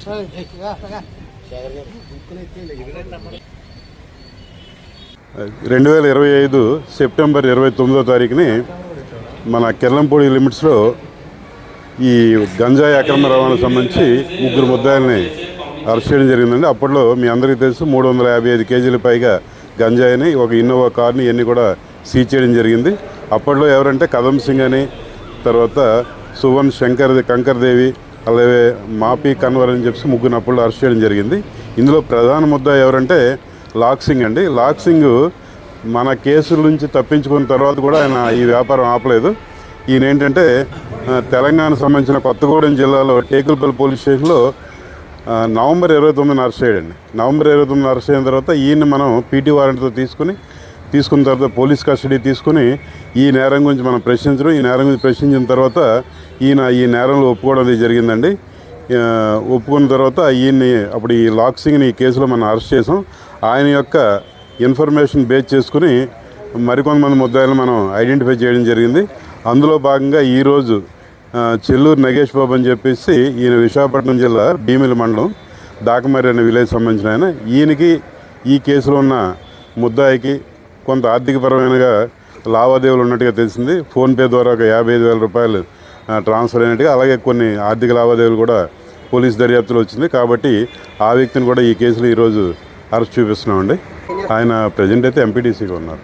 2025 September 29వ తారీఖుని మన కెర్లంపూడి లిమిట్స్లో ఈ గంజాయి అక్రమ రవాణాకు సంబంధించి 3 ముద్దాయిల్ని అరెస్ట్ చేయడం జరిగిందండి. అప్పట్లో మీ అందరికీ తెలుసు 355 కేజీల పైగా గంజాయిని, ఒక ఇన్నోవా కార్ని ఇవన్నీ కూడా సీజ్ చేయడం జరిగింది. అప్పట్లో ఎవరంటే కదం సింగ్ అని, తర్వాత సువన్ కంకర్దేవి, అలాగే మాపీ కన్వర్ అని చెప్పి 3 అప్పట్లో అరెస్ట్ చేయడం జరిగింది. ఇందులో ప్రధాన ముద్ద ఎవరంటే లాక్ సింగ్ అండి. లాక్ సింగ్ మన కేసుల నుంచి తప్పించుకున్న తర్వాత కూడా ఆయన ఈ వ్యాపారం ఆపలేదు. ఈయన ఏంటంటే తెలంగాణకు సంబంధించిన కొత్తగూడెం జిల్లాలో టేకులపల్లి పోలీస్ స్టేషన్లో నవంబర్ 29న అరెస్ట్ అయ్యాడండి. నవంబర్ 29న అరెస్ట్ అయిన తర్వాత ఈయన మనం పీటీ వారెంట్తో తీసుకున్న తర్వాత పోలీస్ కస్టడీ తీసుకుని ఈ నేరం గురించి మనం ప్రశ్నించడం, ఈ నేరం గురించి ప్రశ్నించిన తర్వాత ఈయన ఈ నేరంలో ఒప్పుకోవడం జరిగిందండి. ఒప్పుకున్న తర్వాత ఈయన్ని అప్పుడు ఈ లాక్ సింగ్ని ఈ కేసులో మనం అరెస్ట్ చేసాం. ఆయన యొక్క ఇన్ఫర్మేషన్ బేస్ చేసుకుని మరికొంతమంది ముద్దాయిలను మనం ఐడెంటిఫై చేయడం జరిగింది. అందులో భాగంగా ఈరోజు చెల్లూరు నగేష్ బాబు అని చెప్పేసి ఈయన విశాఖపట్నం జిల్లా భీమిలి మండలం దాకమర్రి అనే విలేజ్ సంబంధించిన ఆయన. ఈయనకి ఈ కేసులో ఉన్న ముద్దాయికి కొంత ఆర్థికపరమైన లావాదేవీలు ఉన్నట్టుగా తెలిసింది. ఫోన్పే ద్వారా ఒక 55,000 రూపాయలు ట్రాన్స్ఫర్ అయినట్టుగా, అలాగే కొన్ని ఆర్థిక లావాదేవీలు కూడా పోలీస్ దర్యాప్తులో వచ్చింది. కాబట్టి ఆ వ్యక్తిని కూడా ఈ కేసులో ఈరోజు అరెస్ట్ చూపిస్తున్నామండి. ఆయన ప్రజెంట్ అయితే ఎంపీటీసీగా ఉన్నారు.